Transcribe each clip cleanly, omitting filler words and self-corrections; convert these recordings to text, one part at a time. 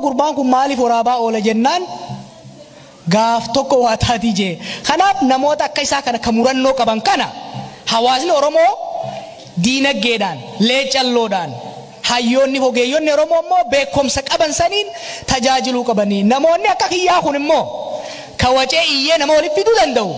gurbaan kun maaliif waraabaa oola jennaan gaaf tokko waa taati jee. Kanaaf namoota akka isaa kana kan murannoo qaban kana hawaasni Oromoo diinagdeedhaan leecalloodhaan hayyoonni ogeeyyonni Oromoo immoo beekumsa qaban saniin tajaajiluu qabanii. Namoonni akka kiyyaa kun immoo kawacee iyyee nama waliif fiduu danda'u.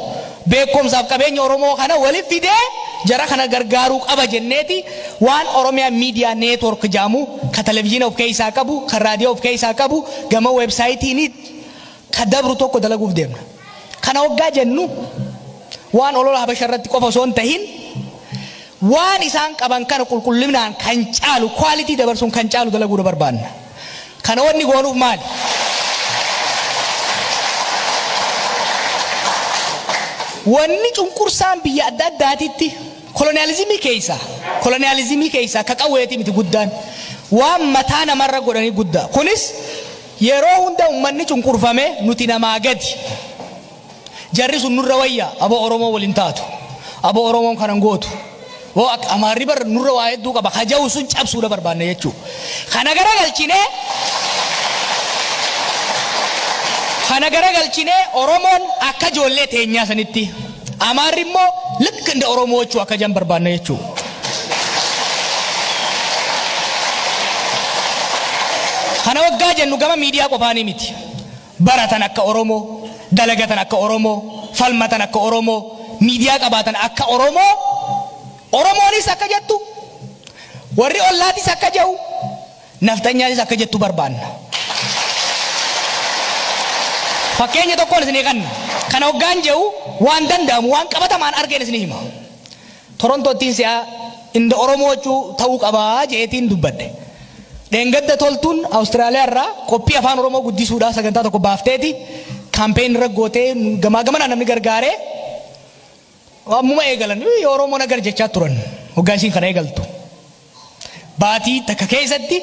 Beekumsaaf qabeenya Oromoo kana waliif fidee jara kana gargaaruu qaba jenneeti waan Oromiyaa Miidiyaa Neetwork jaamu ka televiziyoona of keessaa qabu ka raadiyoo of keessaa qabu gama weebsaayitiin ka dabru tokko dalaguuf deemna. Kana waggaa jennu waan olola Habasha irratti qofa osoo hin tahin waan isaan qaban kana qulqullinaan kan caalu quality dabarsuun kan caalu dalaguu barbaanna. Kana wanni goonuuf maali? Wanni cunqursaan biyya adda addaatitti kolonializimii keessa ka qawweeti miti guddaan waan mataa namarra godhanii guddaa. Kunis yeroo hunda uummanni cunqurfame nuti namaa gadi jarri sun nurra wayya aboo Oromoo waliin taatu aboo Oromoon kanan gootu woo amaarri bar nurra waa hedduu qaba haja'u sun cabsuudha barbaanna jechuudha. Kana garagalchinee Oromoon akka ijoollee teenyaa sanitti amaarri immoo likka inda Oromoo jechuu akka jan barbaanna jechuudha. Kana waggaa jennu gama miidiyaa qofaanii miti. Baratan akka Oromoo, dalagatan akka Oromoo, falmatan akka Oromoo, miidiyaa qabaatan akka Oromoo, Oromoonis akka jettu, warri ollaatis akka jedhu, naftanyaanis akka jettu barbaanna. Fakkeenya tokkoon isin eeganna. Kana waggaan jedhu waan danda'amu waan qabatamaan argeen isin hima. Torontootiin si'a inda Oromoo jechuu ta'uu qabaa jeetiin dubbadde. Deengadda toltuun Awustiraaliyaa irraa qophii afaan Oromoo guddisuudhaaf sagantaa tokko baafteeti kaampeen irra gootee gamaa gamanaan namni gargaaree waamuma eegalan Oromoo nagar jechaa turan waggaa isiin kana eegaltu. Baatii takka keessatti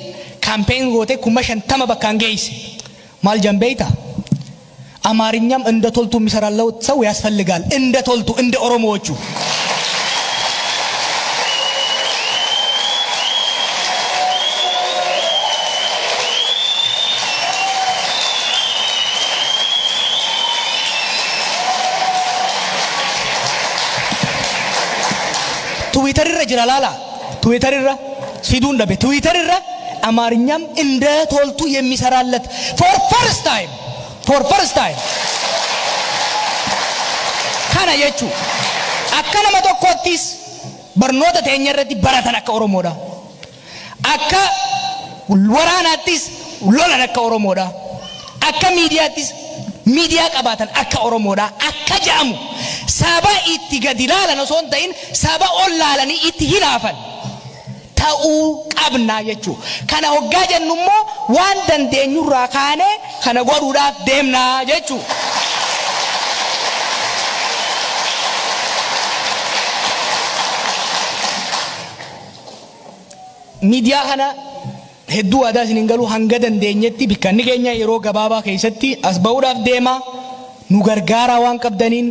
kaampeen gootee 50,000 bakkaan geesse. Maal jambeeyta? አማርኛም እንደ ቶልቱ የሚሰራለው ሰው ያስፈልጋል እንደ ቶልቱ እንደ ኦሮሞዎቹ ትዊተር ረጅላላላ ትዊተር ረ ሲዱን ደበ ትዊተር ረ አማርኛም እንደ ቶልቱ የሚሰራለት for first time kana yechu akkana ma tokkottis barnoota teenyarratti baratan akka Oromoodha akka waraanaattis lolan akka Oromoodha akka miidiyaattis miidiyaa qabaatan akka Oromoodha akka jaamu saba itti gadi ilaalan osoo hin ta'in saba ollaalanii itti hinaafan ta'uu qabna jechuudha. Kana hoggaa jennu immoo waan dandeenyurraa kaanee kana godhuudhaaf deemna jechuudha. Miidiyaa kana hedduu aadaa isiniin galuu hanga dandeenyetti bikkanni keenya yeroo gabaabaa keessatti as ba'uudhaaf deema nu gargaaraa waan qabdaniin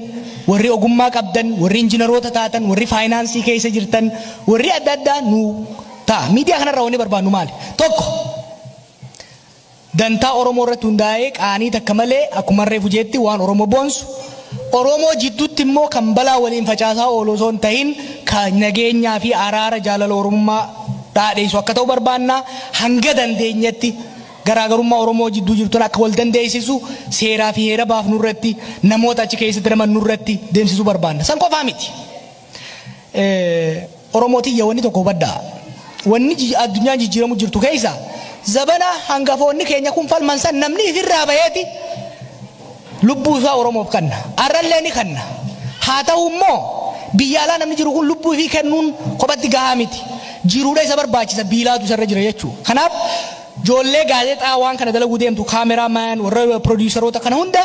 warri ogummaa qabdan warri injiinaroota taatan warri faayinaansii keessa jirtan warri adda addaa nu ta'a. Miidiyaa kanarraa wanni barbaannu maali? Tokko dantaa Oromoo irratti hundaa'ee qaanii takka malee akkuma reefu jeetti waan Oromoo boonsu Oromoo jidduutti immoo kan balaa waliin facaasaa oolu osoo hin ta'in kan nageenyaa fi araara jaalala Oromummaa dhaadheessu akka ta'u barbaanna hanga dandeenyetti garaagarummaa Oromoo jidduu jirtuun akka wal dandeessisu seeraa fi heera baafnu irratti namoota achi keessatti namannu irratti deemsisuu barbaanna. San qofaa miti. Oromootiin wanni tokko baddaa. Wanni addunyaa jijjiiramu jirtu keessa zabana hangafoonni keenya kun falman san namni ifirraa baheeti lubbuu isaa Oromoof kanna. Arrallee ni kanna. Haa ta'u immoo biyya alaa namni jiru kun lubbuu fi kennuun kophatti gahaa miti. Jiruudha isa barbaachisa biilaatu isarra jira jechuudha. Kanaaf ijoollee gaazexaa waan kana dalaguu deemtu kaameramaan warra produuseroota kana hunda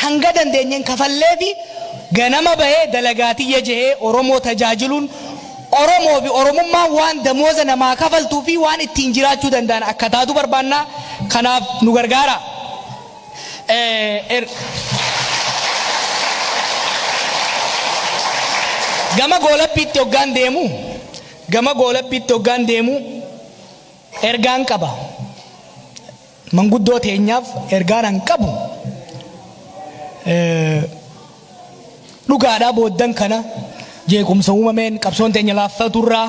hanga dandeenyeen kafallee fi ganama bahee dalagaatii jehee Oromoo tajaajiluun Oromoo fi Oromummaa waan damooza namaa kafaltuu fi waan ittiin jiraachuu danda'an akka taatu barbaanna. Kanaaf nu gargaara. Gama goolabbiitti hoggaan deemu ergaan qaba. manguddoo teenyaaf ergaan an qabu dhugaadhaa booddan kana jeequmsa uumameen qabsoon teenya laaffaturraa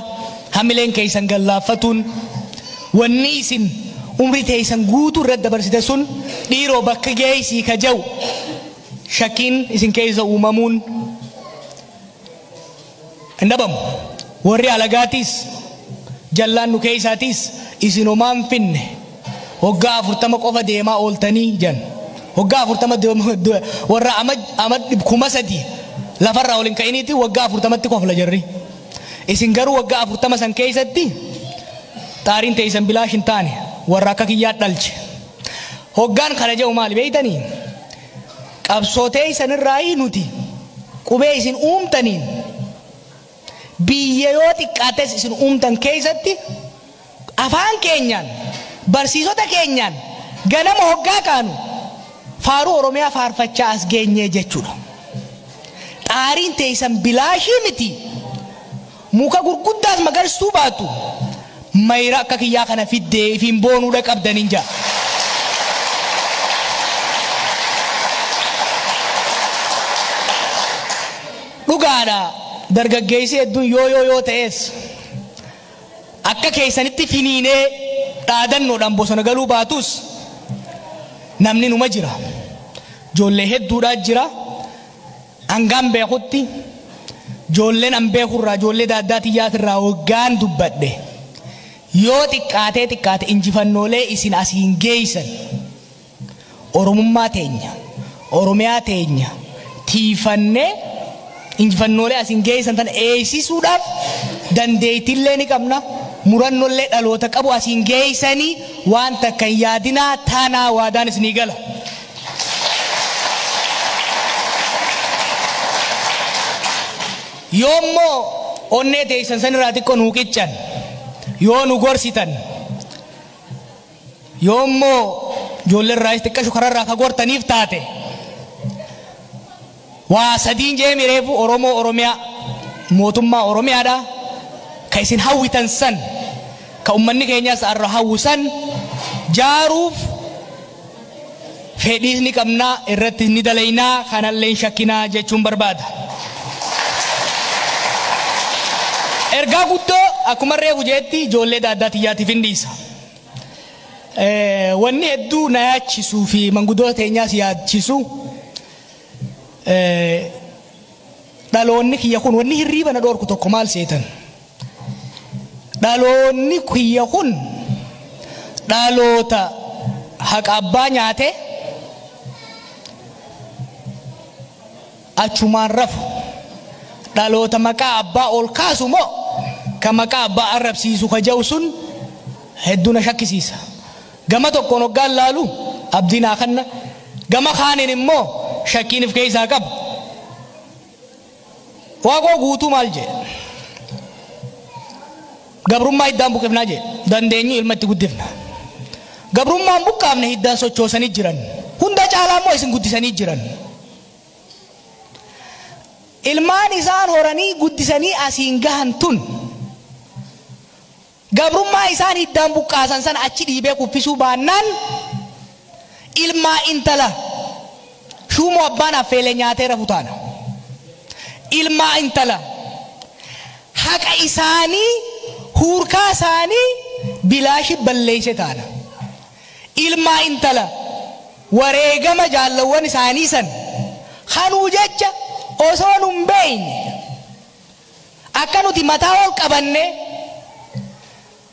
hamileen keessan gallaafatuun wanni isin umri teessan guutuu irratti dabarsite sun dhiiroo bakka geessii ka jau shakkiin isin keessa uumamuun hin dhabamu. Warri alagaatiis jallaan nu keessaatiis isin homaan finne waggaa 40 qofa deemaa ooltanii jan waggaa 40 warra ama 3,000 lafarraa waliin ka'iniiti waggaa 40tti qofla jirri. Isin garuu waggaa 40 san keessatti xaariin teessan bilaash hin taane warra akka kiyyaa dhalche. Hoggaan kana jedhu maali beeytanii? Qabsootee isanirraa nuti qubee isin uumtaniin biyya yoo xiqqaates isin uumtan keessatti afaan keenyaan barsiisota keenyaan ganama hoggaa kaanu faaruu Oromiyaa faarfachaa as geenyee jechuudha. Xaariin teessan bilaashii miti. Muka gurguddaas magarsuu baatu mayra akka kiyyaa kana fiddee ifiin boonuudha qabdaniin jaa. Dhugaadha dargaggeessi hedduun yoo ta'es akka keessanitti finiinee dhaadannoodhaan bosona galuu baatus namni numa jira. Ijoollee hedduudhaa jira. Hangaan beekutti ijoolleen an beekurraa ijoollee daaddaa tiyyaatirraa waggaan dubbadhe yoo xiqqaate injifannoolee isin asiin geessan Oromummaa teenya Oromiyaa teenya tiifannee injifannoolee asiin geessan tan eegsisuudhaaf dandeettiillee ni qabna. Murannollee dhaloota qabu asiin geessanii waan takka yaadinaa taanaa waadaan isinii gala. Yoommoo onnee teessan sanirraa xiqqoo nuu qiccan yoo nu gorsitan yoommoo ijoollee irraa xiqqashu kararraa ka gortaniif taate waa sadiin jee mireefu Oromoo Oromiyaa mootummaa Oromiyaadha ka isin hawwitan san ka ummanni keenyas arra hawwisan jaaruuf fedhiis ni qabnaa irratti ni dalaynaa kanallee shakkinaa jechuun barbaada. Ergaa guddoo akkuma reefu jeetti ijoollee daaddaa tiyyaatiif hin dhiisa. Wanni hedduu na yaachisuu fi manguddoota teenyaas yaachisu dhaloonni kiyya kun wanni hirriiba na dhoorku tokko maal seetan? Dhaloonni kiyya kun dhaloota haqa abbaa nyaate achumaan rafu dhaloota maqaa abbaa ol kaasu moo ka maqaa abbaa arrabsiisu ka jedhu sun hedduu na shakkisiisa. Gama tokkoon hoggaan laalu abdiinaa kanna gama kaaniin immoo shakkiin of keessaa qaba. Waaqoo guutuu maal jee? Gabrummaa hiddaan buqqifnaa jee dandeenyu ilmatti guddifna. Gabrummaan buqqaafne hiddaan sochoosanii jiran hunda caalaa immoo isin guddisanii jiran. Ilmaan isaan horanii guddisanii asiin gahan tun gabrummaa isaan hiddaan buqqaasan san achi dhiibee kuffisuu baannaan ilmaa intala shuumoo abbaan affeelee nyaatee rafu taana. Ilmaa intala haqa isaanii huurkaa isaanii bilaashi balleeyse taana. Ilmaa intala wareegama jaallawwan isaanii san kanuu jecha osoo nun beeyne akka nuti mataa ol qabanne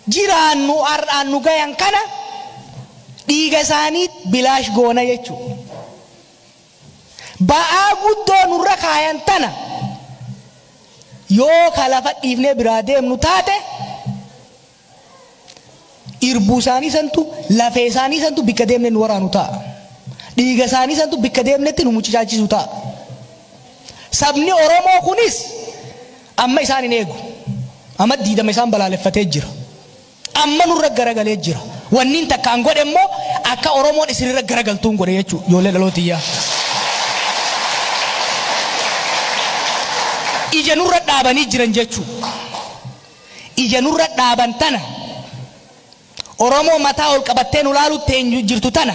jiraannu har'aan nu gayan kana dhiiga isaanii bilaash goona jechuudha. Ba'aa guddoo nurra kaayan tana yoo kalafa dhiifnee biraa deemnu taate irbuu isaanii santu lafee isaanii santu bikka deemne nu waraanu ta'a. Dhiiga isaanii santu bikka deemnetti nu muchachaachisu ta'a. Sabni Oromoo kunis amma isaan hin eegu. Amma diidama isaan balaaleffatee jira. Amma nurra garagalee jira. Wanni takkaan godhe immoo akka Oromoon isinirra garagaltuun godhe jechuudha. Ijoollee dhalootiyyaa. Ija nurra dhaabanii jiran jechuudha. Ija nurra dhaaban tana Oromoo mataa ol qabattee nu laalutti jirtu tana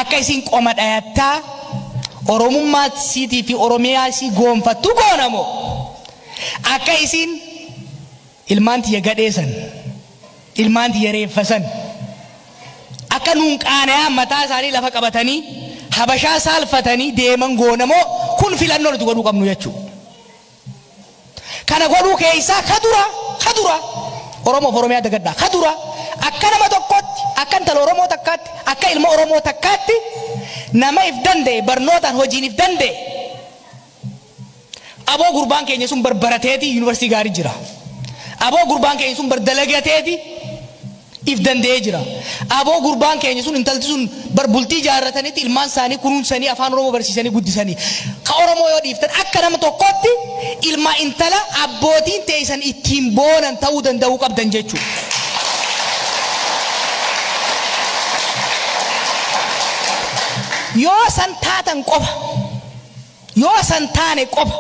akka isin qoma dhayattaa Oromummaa siitii fi Oromiyaa sii goonfattu goonamoo akka isin ilmaan tiyya gadheessan ilmaan tiyya reeffasan akka nuun qaana'aa mataa isaanii lafa qabatanii habashaa saalfatanii deeman goonamoo kun filannoo nuti godhuu qabnu jechuudha. Kana godhuu keessaa kadura Oromoo Oromiyaa dagaddaa kadura akka nama tokkotti akka intala Oromoo takkaatti akka ilma Oromoo takkaatti nama if danda'e barnootaan hojiin if danda'e aboo gurbaan keenya sun barbarateeti yuunivarsiitii gaarii jira aboo gurbaan keenya sun bardalagateeti if danda'ee jira aboo gurbaan keenya sun intalti sun barbultii jaarrataniiti ilmaan isaanii kunuunsanii afaan Oromoo barsiisanii guddisanii ka Oromoo yoo dhiiftan akka nama tokkotti ilma intala abbootiin teessan ittiin boonan ta'uu danda'uu qabdan jechuudha. Yoo san taatan qofa yoo san taane qofa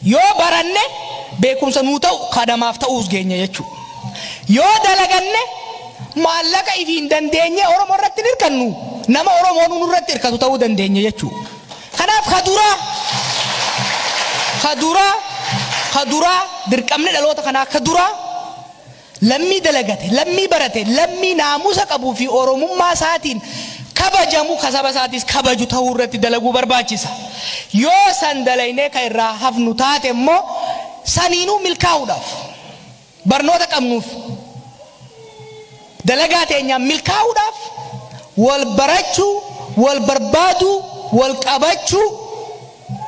yoo baranne beekumsa nuu ta'u kadamaaf ta'uus geenya jechuudha. Yoo dalaganne maallaqa ifiin dandeenye Oromoo irratti hirkannu nama Oromoo nuun irratti hirkatu ta'uu dandeenya jechuudha. Kanaaf kadura dirqamni dhaloota kanaa kadura lammii dalagate lammii barate lammii naamusa qabuu fi Oromummaa isaatiin kabajamu kasaba isaatis kabaju ta'uu irratti dalaguu barbaachisa. Yoo san dalaynee ka irraa hafnu taate immoo saniinuu milkaa'uudhaaf barnoota qabnuuf dalagaa teenyaan milkaa'uudhaaf wal barachuu wal barbaaduu wal qabachuu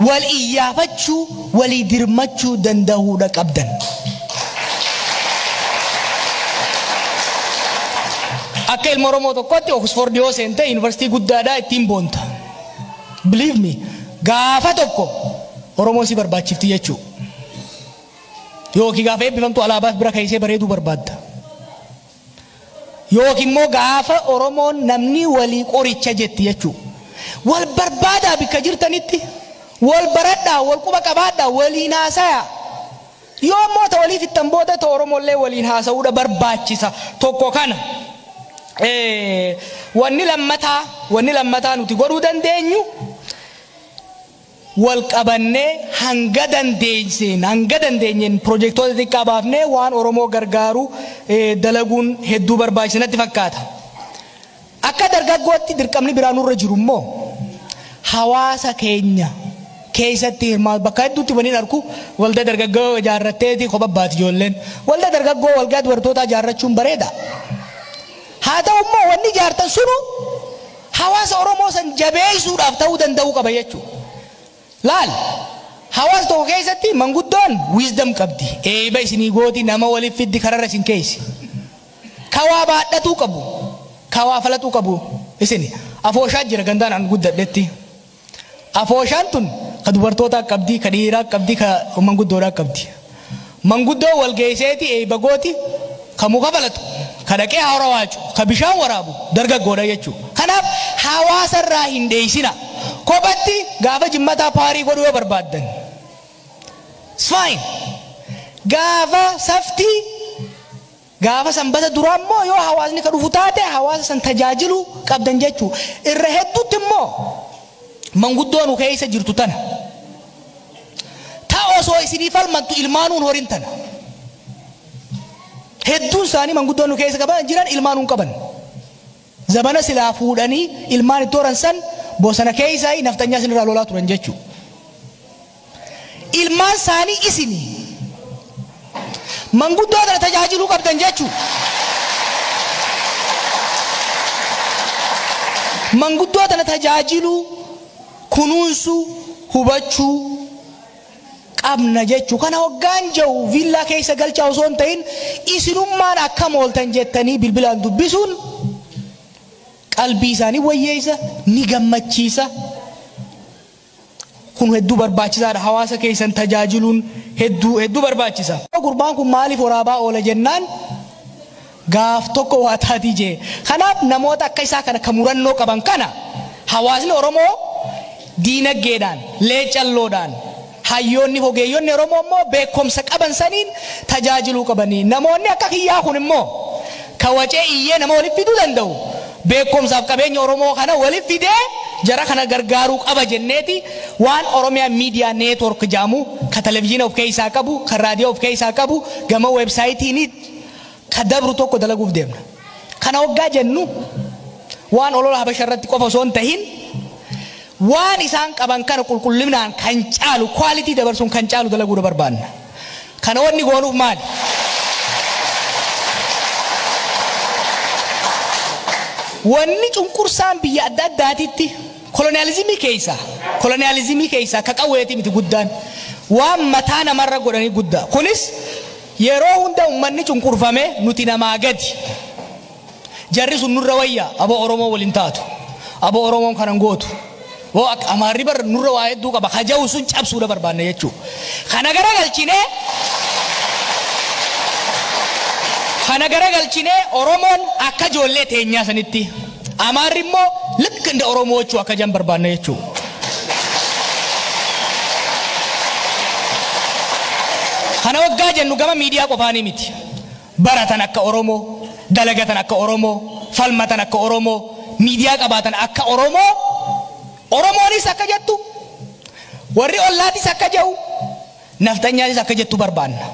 wal iyyaafachuu walii dirmachuu danda'uudha qabdan. Akka ilma Oromoo tokkotti Oxford yoo seente yuunivarsiitii guddaadhaa ittiin boonta. Believe me gaafa tokko Oromoo si barbaachifti jechuudha. Yookiin gaafa eebbifamtu alaabaaf bira kaa'isee bareeduu barbaadda. Yookiin immoo gaafa Oromoon namni walii qoricha jetti jechuudha. Wal barbaadaa bikka jirtanitti wal baradhaa wal quba qabaadhaa waliin haasayaa. Yoo immoo ta waliif ittan booda ta Oromollee waliin haasa'uudha barbaachisa tokko kana. Wanni lammataa nuti godhuu dandeenyu wal qabannee hanga dandeenyeen projektoota xiqqaa baafnee waan Oromoo gargaaru dalaguun hedduu barbaachisanatti fakkaata. Akka dargaggootti dirqamni biraan nurra jiru immoo hawaasa keenya keessatti hirmaatu bakka hedduutti waliin argu waldaa dargaggoo ijaarratteeti kophabbaati ijoolleen waldaa dargaggoo walgaa dubartootaa ijaarrachuun bareeda. Haa ta'u immoo wanni ijaartan sunu hawaasa Oromoo san jabeessuudhaaf ta'uu danda'uu qaba jechuudha. Laal hawaasa tokko keessatti manguddoon wisdom qabdi. Eeba isinii gooti nama waliif fiddi kararra isin keessi. Kawaa baadhatuu qabu. Kawaa falatuu qabu. Isini afooshaa jira gandaan an guddadhetti. Afooshaan tun ka dubartootaa qabdi, ka dhiiraa qabdi, ka manguddoodhaa qabdi. Manguddoo wal geesseeti eeba gooti ka muka falatu. Kadaqee haara waacu ka bishaan waraabu dargaggoodha jechuudha. Kanaaf hawaasa irraa hin dheessina. Kophatti gaafa jimmataa paarii godhuu yoo barbaaddan. Fine. Gaafa saftii gaafa sanbata duraa immoo yoo hawaasni ka dhufu taate hawaasa san tajaajiluu qabdan jechuudha. Irra hedduutti immoo manguddoon keessa jirtu tana. Ta'a osoo isinii falmattu ilmaanuun horin tana. Hedduun isaanii manguddoon keessa qaban jiran ilmaanuun qaban. Zabana silaa fuudhanii ilmaan itti horan san bosona keessaa naftanyaa isinirraa lolaa turan jechuudha. Ilmaan isaanii isinii manguddoo kana tajaajiluu qabdan jechuudha. Manguddoo kana tajaajiluu kunuunsuu hubachuu qabna jechuudha. Kana waggaan jiru villaa keessa galchaa osoo hin ta'in isinummaan akkam ooltan jettanii bilbilaan dubbisuun qalbii isaanii wayyeessa ni gammachiisa. Kun hedduu barbaachisaadha. Hawaasa keessan tajaajiluun hedduu barbaachisa. Gurbaan kun maaliif waraabaa oola jennaan gaaf tokko waa taati jee. Kanaaf namoota akka isaa kana ka murannoo qaban kana hawaasni Oromoo diinagdeedhaan leecalloodhaan hayyoonni hogeeyyoonni Oromoo immoo beekumsa qaban saniin tajaajiluu qabanii namoonni akka kiyyaa kun immoo kawacee iyyee nama waliif fiduu danda'u beekumsaaf qabeenya Oromoo kana waliif fidee jara kana gargaaruu qaba jenneeti waan Oromiyaa Media Network jaamu ka televiziyoona of keessaa qabu ka raadiyoo of keessaa qabu gama weebsaayitiin ka dabru tokko dalaguuf deemna kana hoggaa jennu waan olola Habasha irratti qofa osoo hin tahin waan isaan qaban kana qulqullinaan kan caalu quality dabarsuun kan caalu dalaguu barbaanna kana wanni goonuuf maali wanni cunqursaan biyya adda addaatitti kolonializimii keessa ka qawweeti miti guddaan waan mataa namarra godhanii guddaa kunis yeroo hunda ummanni cunqurfame nuti namaa gadi jarri sun nurra wayya abo Oromoo waliin taatu abo Oromoon kanan gootu wo ak amaarri bar nurra waa hedduu qaba haja'u sun cabsuudha barbaanne jechuu kana garagalchine Oromoon akka ijoollee teenyaa sanitti amaarri immoo ልክ እንደ ኦሮሞዎቹ አከጃን በርባና የቹ kana waggaa jennu gama miidiyaa qofaanii miti baratan akka Oromoo dalagatan akka Oromoo falmatan akka Oromoo miidiyaa qabaatan akka Oromoonis akka jettu warri ollaatis akka jedhu naftanyaanis akka jettu barbaanna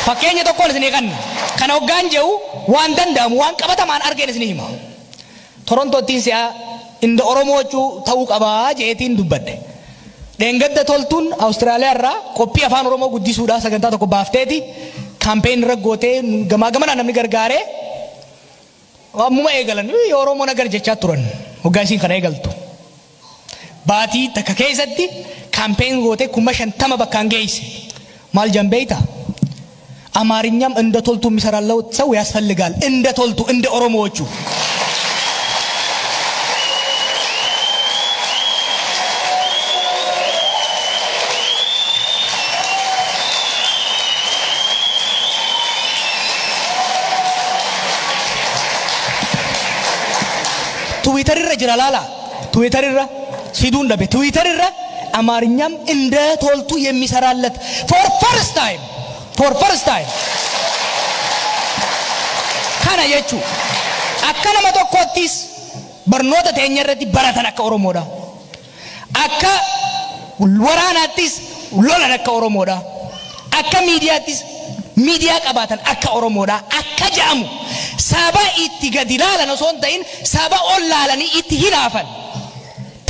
fakkeenya tokkoon isin eeganna kana waggaan jedhu waan danda'amu waan qabatamaan argeen isin hima Torontootiin si'a inda Oromoochu ta'uu qabaa jeetiin dubbadde Dengadda toltuun Awustiraaliyaa irraa qophii afaan Oromoo guddisuudhaaf sagantaa tokko baafteeti kaampeen irra gootee gamaa gamanaan namni gargaaree waamuma eegalan Oromoo nagar jechaa turan hoggaa isiin kana eegaltu baatii takka keessatti kaampeen gootee 50,000 bakkaan geesse maal jambeeyta አማርኛም እንደ ቶልቱ የሚሰራለው ሰው ያስፈልጋል እንደ ቶልቱ እንደ ኦሮሞዎቹ ትዊተር ይረጅላላ ትዊተር ይራ ሲዱን ደበ ትዊተር ይራ አማርኛም እንደ ቶልቱ የሚሰራለት for first time kana yechu akkana ma tokkottis barnoota teenyarratti baratan akka Oromoodha akka waraanaattis lolan akka Oromoodha akka miidiyaattis miidiyaa qabaatan akka Oromoodha akka jaamu saba itti gadilaalan osoo hin ta'in saba ollaalanii itti hinaafan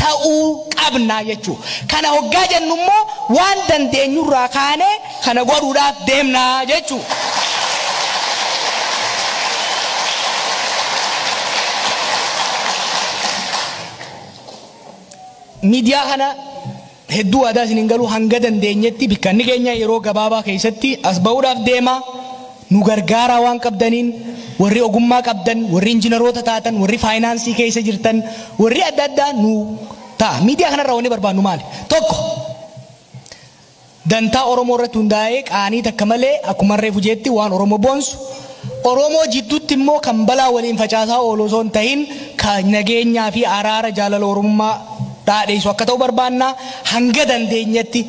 ta'uu qabna jechu kana hoggaa jennu immoo waan dandeenyurraa kaanee kana godhuudhaaf deemna jechu miidiyaa kana hedduu aadaa isin hin galu hanga dandeenyetti bikkanni keenya yeroo gabaabaa keessatti as ba'uudhaaf deema nu gargaara waan qabdaniin warri ogummaa qabdan warri injiinaroota taatan warri faayinaansii keessa jirtan warri adda addaa nu ta'a miidiyaa kanarraa wanni barbaannu maali tokko dantaa Oromoo irratti hundaa'ee qaanii takka malee akkuma reefu jeetti waan Oromoo boonsu Oromoo jidduutti immoo kan balaa waliin facaasaa oolu osoo hin ta'in kan nageenyaa fi araara jaalala Oromummaa dhaadheessu akka ta'u barbaanna hanga dandeenyetti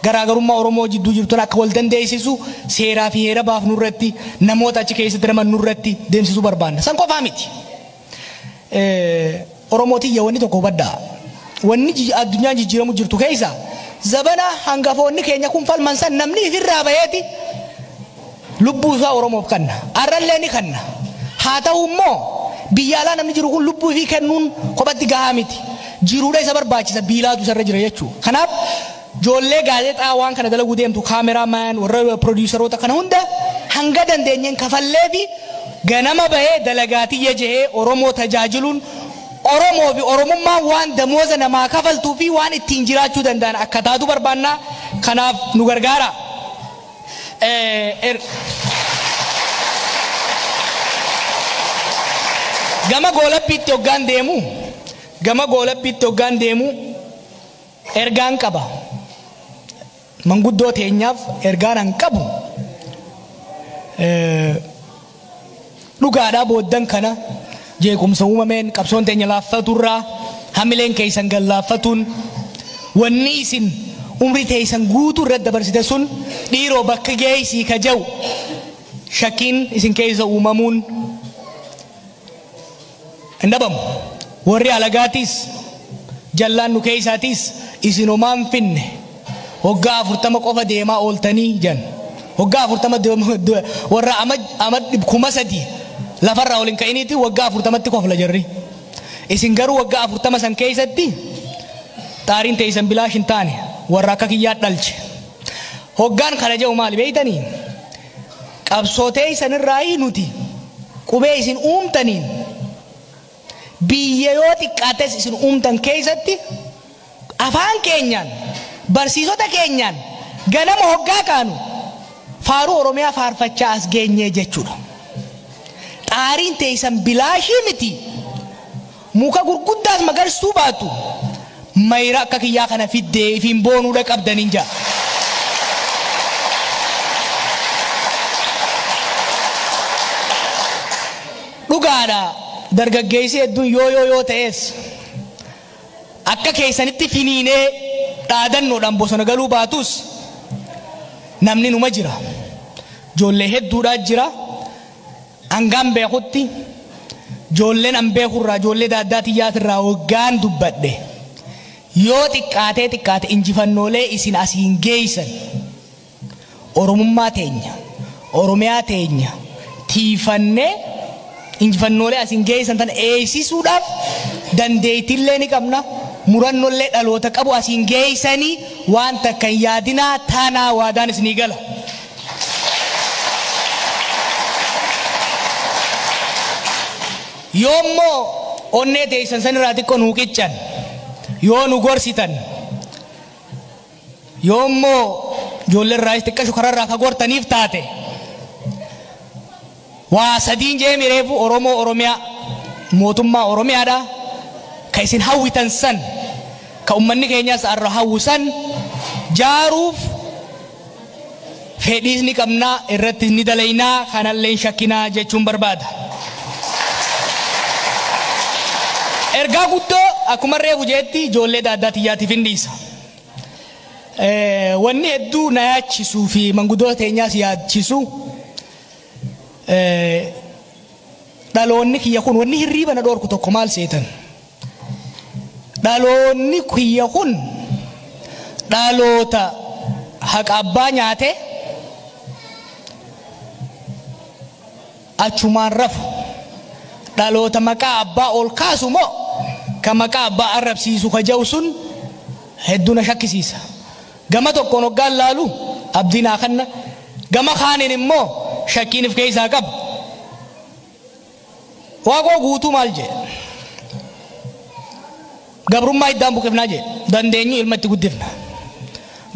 garaagarummaa Oromoo jidduu jirtuun akka wal dandeessisu seeraa fi heera baafnu irratti namoota achi keessatti ramannu irratti deemsisuu barbaanna san qofaa miti Oromootiin wanni tokko baddaa wanni addunyaa jijjiiramu jirtu keessa zabana hangafoonni keenya kun falman san namni ifirraa bayeeti lubbuu isaa Oromoof kanna arrallee ni kanna haa ta'u immoo biyya alaa namni jiru kun lubbuu fi kennuun kophatti gahaa miti jiruudha isa barbaachisa biilaatu isarra jira jechuu kanaaf joollee gaazexaa waan kana dalaguu deemtu kaameramaan warra produuseroota kana hunda hanga dandeenyeen kafallee fi ganama bahee dalagaatiyya jehee Oromoo tajaajiluun Oromoo fi Oromummaa waan damooza namaa kafaltuu fi waan ittiin jiraachuu danda'an akka taatu barbaanna kanaaf nu gargaara gama goolabbiitti hoggaan deemu ergaan qaba manguddoo teenyaaf ergaan an qabu dhugaadhaa booddan kana jeequmsa uumameen qabsoon teenya laaffaturraa hamileen keessan gallaafatuun wanni isin umri teessan guutuu irratti dabarsite sun dhiiroo bakka geessii ka jau shakkiin isin keessa uumamuun hin dhabamu. Warri alagaatis jallaan nu keessaatis isin homaan finne waggaa 40 qofa deemaa ooltanii jan waggaa 40 warra ama 3,000 lafarraa waliin ka'iniiti waggaa 40tti kofla jirri. Isin garuu waggaa 40 san keessatti taariin teessan bilaash hin taane warra akka kiyyaa dhalche. Hoggaan kana jedhu maali beeytanii? Qabsootee isanirraa nuti qubee isin uumtaniin biyya yoo xiqqaates isin uumtan keessatti afaan keenyaan barsiisota keenyaan ganama hoggaa kaanu faaruu Oromiyaa faarfachaa as geenyee jechuudha. Taariin teessan bilaashii miti. Muka gurguddaas magarsuu baatu mayra akka kiyyaa kana fiddee ifiin boonuudha qabdaniin jaa. Dhugaadha dargaggeessi hedduun yoo ta'es akka keessanitti finiinee dhaadannoodhaan bosona galuu baatus namni numa jira. Ijoollee hedduudhaa jira. Hangaan beekutti ijoolleen an beekurraa ijoollee daaddaa tiyyaatirraa waggaan dubbadhe yoo xiqqaate injifannoolee isin asiin geessan Oromummaa teenya Oromiyaa teenya tiifannee injifannoolee asiin geessan tan eegsisuudhaaf dandeettiillee ni qabna. Murannollee dhaloota qabu asiin geessanii waan takka yaadinaa taanaa waadaan isinii gala. Yoommoo onnee teessan sanirraa xiqqoo nuu qiccan yoo nu gorsitan yoommoo ijoollee irraa xiqqaa shukararraa fagortaniif taate waa sadiin jee mireefu Oromoo Oromiyaa mootummaa Oromiyaadha ka isin hawwitan san ka ummanni keenyaas arra hawwisan jaaruuf fedhiis ni qabnaa irratti ni dalaynaa kanallee shakkinaa jechuun barbaada. Ergaa guddoo akkuma reefu jeetti ijoollee daaddaa tiyyaatiif hin dhiisa. Wanni hedduu na yaachisuu fi manguddoota teenyaas yaachisu dhaloonni kiyya kun wanni hirriiba na dhoorku tokko maal seetan? Dhaloonni kiyya kun dhaloota haqa abbaa nyaate achumaan rafu dhaloota maqaa abbaa ol kaasu moo ka maqaa abbaa arrabsiisu ka jau sun hedduu na shakkisiisa. Gama tokkoon hoggaan laalu abdiinaa kanna gama kaaniin immoo shakkiin of keessaa qaba. Waaqoo guutuu maal jee gabrummaa hiddaan buqifnaa jee dandeenyu ilmatti guddifna.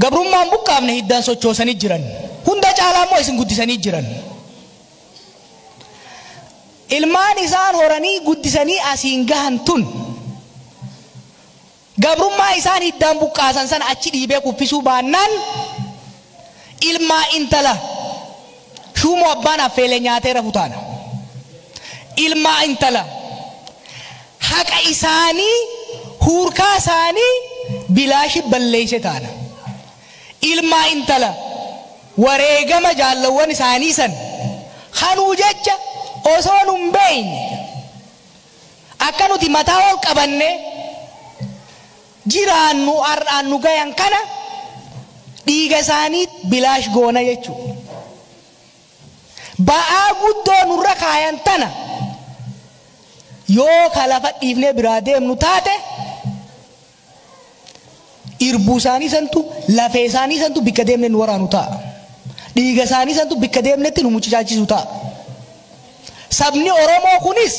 Gabrummaan buqqaafne hiddaan sochoosanii jiran hunda caalaa immoo isin guddisanii jiran. Ilmaan isaan horanii guddisanii asiin gahan tun gabrummaa isaan hiddaan buqqaasan sana achi dhiibee kuffisuu baannaan ilmaa intala shuumoo abbaan affeelee nyaatee rafu taana. Ilmaa intala haqa isaanii huurkaa isaanii bilaashi balleeyse taana. Ilmaa intala wareegama jaallawwan isaanii san kanuu jecha osoo nun beeyne akka nuti mataa ol qabanne jiraannu har'aan nu gayan kana dhiiga isaanii bilaash goona jechuudha. Ba'aa guddoo nurra kaayan tana yoo ka lafa dhiifnee biraa deemnu taate irbuu isaanii santu lafee isaanii santu bikka deemne nu waraanu ta'a. Dhiiga isaanii santu bikka deemnetti nu muchachaachisu ta'a. Sabni Oromoo kunis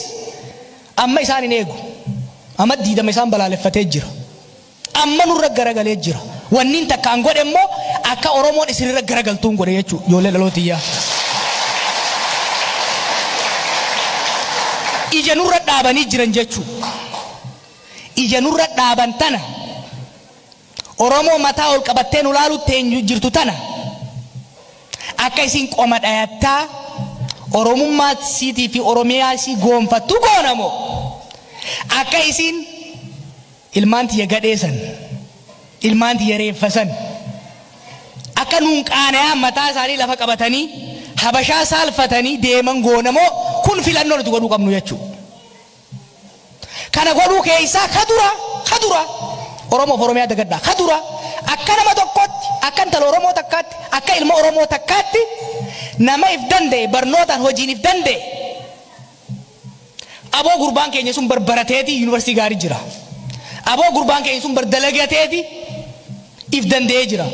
amma isaan hin eegu. Amma diidama isaan balaaleffatee jira. Amma nurra garagalee jira. Wanni takkaan godhe immoo akka Oromoon isinirra garagaltuun godhe jechuudha. Ijoollee dhalootiyyaa. Ija nurra dhaabanii jiran jechuudha. Ija nurra dhaaban tana Oromoo mataa ol qabattee nu laalutti jirtu tana akka isin qoma dhayattaa Oromummaa siitii fi Oromiyaa sii goonfattu goonamoo akka isin ilmaan tiyya gadheessan ilmaan tiyareeffasan akka nuun qaana'aa mataa isaanii lafa qabatanii habashaa saalfatanii deeman goonamoo kun filannoo nuti godhuu qabnu jechuudha. Kana godhuu keessaa kadura Oromoo Oromiyaa dagaddaa kadura akka nama tokkotti akka intala Oromoo takkaatti akka ilma Oromoo takkaatti nama if danda'e barnootaan hojiin if danda'e aboo gurbaan keenya sun barbarateeti yuunivarsiitii gaarii jira. Aboo gurbaan keenya sun bardalagateeti if danda'ee jira.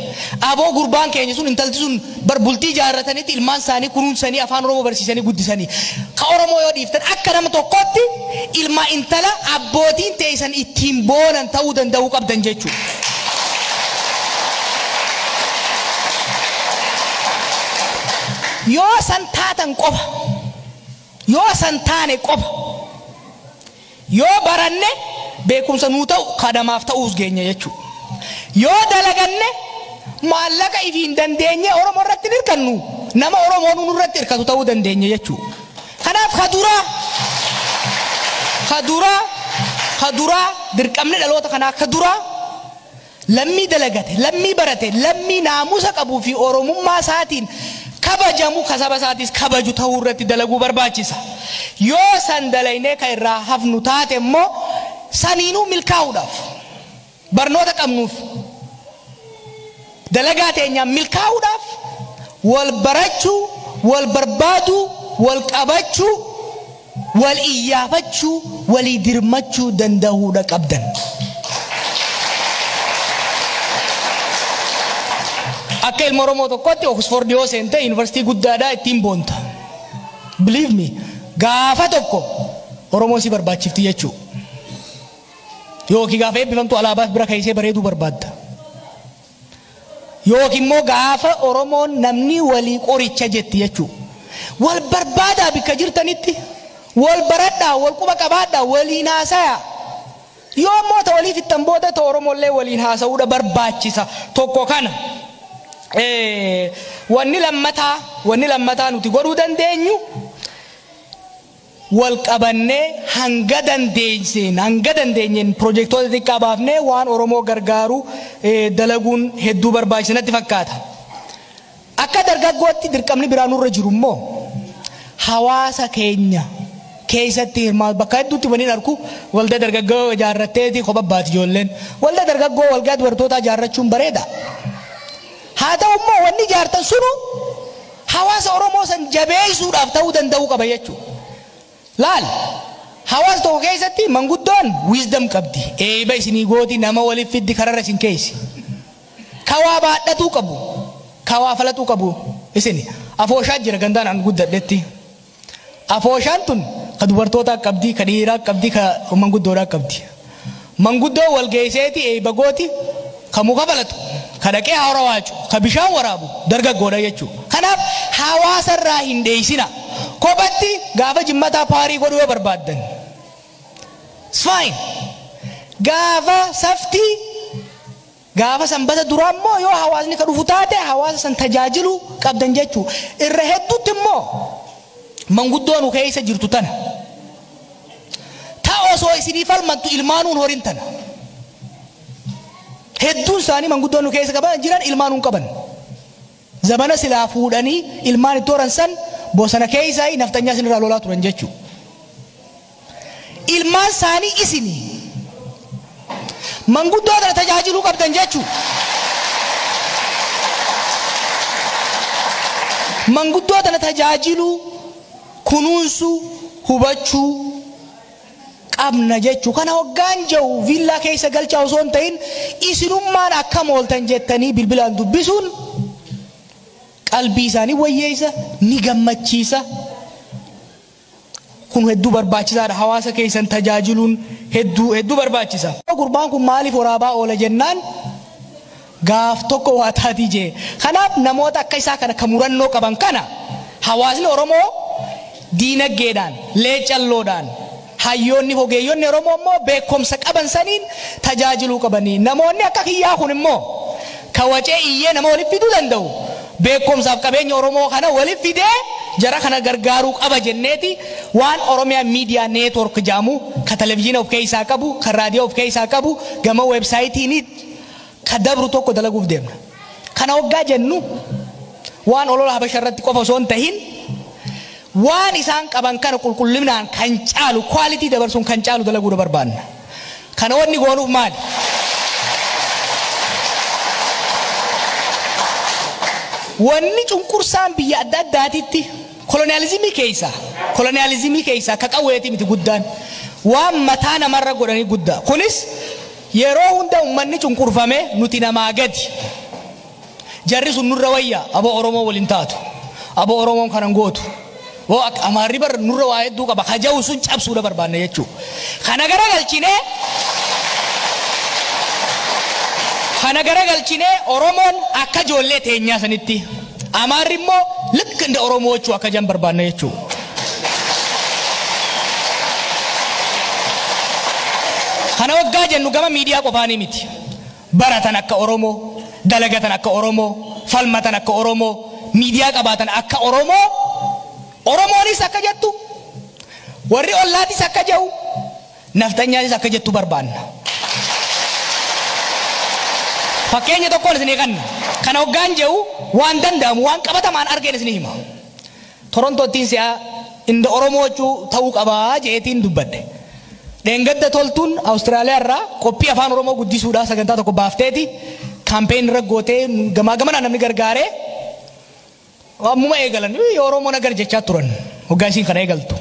Aboo gurbaan keenya sun intalti sun barbultii jaarratanitti ilmaan isaanii kunuunsanii afaan Oromoo barsiisanii guddisanii ka Oromoo yoo dhiiftan akka nama tokkotti ilma intala abbootiin teessan ittiin boonan ta'uu danda'uu qabdan jechuudha. Yoo san taatan qofa yoo san taane qofa yoo baranne beekumsa nuu ta'u kadamaaf ta'uus geenya jechuudha. Yoo dalaganne maallaqa ifiin dandeenye Oromoo irratti hirkannu nama Oromoo nuun irratti hirkatu ta'uu dandeenya jechuudha. Kanaaf kadura dirqamni dhaloota kanaa kadura lammii dalagate lammii barate lammii naamusa qabuu fi Oromummaa isaatiin kabajamu kasaba isaatis kabaju ta'uu irratti dalaguu barbaachisa. Yoo san dalaynee ka irraa hafnu taate immoo saniinuu milkaa'uudhaaf barnoota qabnuuf dalagaa teenyaan milkaa'uudhaaf wal barachuu wal barbaaduu wal qabachuu wal iyyaafachuu walii dirmachuu danda'uudha qabdan. Akka ilma Oromoo tokkotti Oxford yoo seente yuunivarsiitii guddaadhaa ittiin boonta. Believe me gaafa tokko Oromoo si barbaachifti jechuudha. Yookiin gaafa eebbifamtu alaabaaf bira kaayisee bareeduu barbaadda. Yookiin immoo gaafa Oromoon namni walii qoricha jetti jechuudha. Wal barbaadaa bikka jirtanitti wal baradhaa wal quba qabaadhaa waliin haasayaa. Yoo moota waliif ittan booda ta'u Oromollee waliin haasa'uudha barbaachisa tokko kana. Wanni lammataa nuti godhuu dandeenyu wal qabannee hanga dandeenyeen projektoota xiqqaa baafnee waan Oromoo gargaaru dalaguun hedduu barbaachisanatti fakkaata. Akka dargaggootti dirqamni biraan nurra jiru immoo hawaasa keenya keessatti hirmaatu bakka hedduutti waliin argu waldaa dargaggoo ijaarratteeti kophabbaati ijoolleen waldaa dargaggoo walgaa dubartootaa ijaarrachuun bareeda. Haa ta'u immoo wanni ijaartan sunu hawaasa Oromoo san jabeessuudhaaf ta'uu danda'uu qaba jechuudha. Laal hawaasa tokko keessatti manguddoon wisdom qabdi. Eeba isinii gooti nama waliif fiddi kararra isin keessi. Kawaa baadhatuu qabu. Kawaa falatuu qabu. Isin afooshaan jira gandaan an guddadhetti. Afooshaan tun ka dubartootaa qabdi, ka dhiiraa qabdi, ka manguddoodhaa qabdi. Manguddoo wal geesseeti eeba gooti ka muka falatu. Ka dhaqee haara waacu ka bishaan waraabu dargaggoodha jechuudha. Kanaaf hawaasa irraa hin dheessina. Kophatti gaafa jimmataa paarii godhuu yoo barbaaddan. Fine. Gaafa saftii gaafa sanbata duraa immoo yoo hawaasni ka dhufu taate hawaasa san tajaajiluu qabdan jechuudha. Irra hedduutti immoo manguddoon keessa jirtu tana. Ta'a osoo isinii falmattu ilmaanuun horin tana. Hedduun isaanii manguddoon keessa qaban jiran ilmaanuun qaban. Zamana silaa fuudhanii ilmaan itti horan san bosona keessaa naftanyaa isinirraa lolaa turan jechuudha. Ilmaan isaanii isinii manguddoo kana tajaajiluu qabdan jechuudha. Manguddoo kana tajaajiluu kunuunsuu hubachuu qabna jechuudha. Kana hoggaan jiru viillaa keessa galchaa osoo hin ta'in isinummaan akkam ooltan jettanii bilbilaan dubbisuun qalbii isaanii wayyeessa ni gammachiisa. Kun hedduu barbaachisaadha. Hawaasa keessan tajaajiluun hedduu barbaachisa. Gurbaan kun maaliif waraabaa oola jennaan gaaf tokko waa taati jee. Kanaaf namoota akka isaa kana ka murannoo qaban kana hawaasni Oromoo diinagdeedhaan leecalloodhaan hayyoonni ogeeyyonni Oromoo immoo beekumsa qaban saniin tajaajiluu qabanii. Namoonni akka kiyyaa kun immoo ka wacee iyyee nama waliif fiduu danda'u. Beekumsaaf qabeenya Oromoo kana waliif fidee jara kana gargaaruu qaba jenneeti waan Oromiyaa Media Network jaamu ka televiziyoona of keessaa qabu ka raadiyoo of keessaa qabu gama websaayitiin kadabru tokko dalaguuf deemna. Kana waggaa jennu waan olola habasha irratti qofa osoo hin tahin waan isaan qaban kana qulqullinaan kan caalu quality dabarsuun kan caalu dalaguu barbaanna. Kana wanni goonuuf maali? Wanni cunqursaan biyya adda addaatitti kolonializimii keessa ka qawweeti miti guddaan waan mataa namarra godhanii guddaa. Kunis yeroo hunda ummanni cunqurfame nuti namaa gadi. Jarri sun nurra wayya abo Oromoo waliin taatu. Abo Oromoon kanan gootu. Amaarri bar nurra waa hedduu qaba. Haja'u sun cabsuudha barbaanna jechuudha. Kana garagalchinee Oromoon akka ijoollee teenyaa sanitti. Amaarri immoo likka inda Oromoo jechuu akka jan barbaanna jechuudha. Kana waggaa jennu gama miidiyaa qofaanii miti. Baratan akka Oromoo, dalagatan akka Oromoo, falmatan akka Oromoo, miidiyaa qabaatan akka Oromoo. Oromoonis akka jettu, warri ollaatis akka jedhu, naftanyaanis akka jettu barbaanna. Fakkeenya tokkoon isin eeganna. Kana waggaan jedhu waan danda'amu waan qabatamaan argeen isin hima. Torontootiin si'a inda Oromoo jechuu ta'uu qabaa jeetiin dubbadde. Dheengadda toltuun Awustiraaliyaa irraa qophii afaan Oromoo guddisuudhaaf sagantaa tokko baafteeti kaampeen irra gootee gamaa gamanaan namni gargaaree waamuma eegalan Oromoo nagar jechaa turan waggaa isiin kana eegaltu.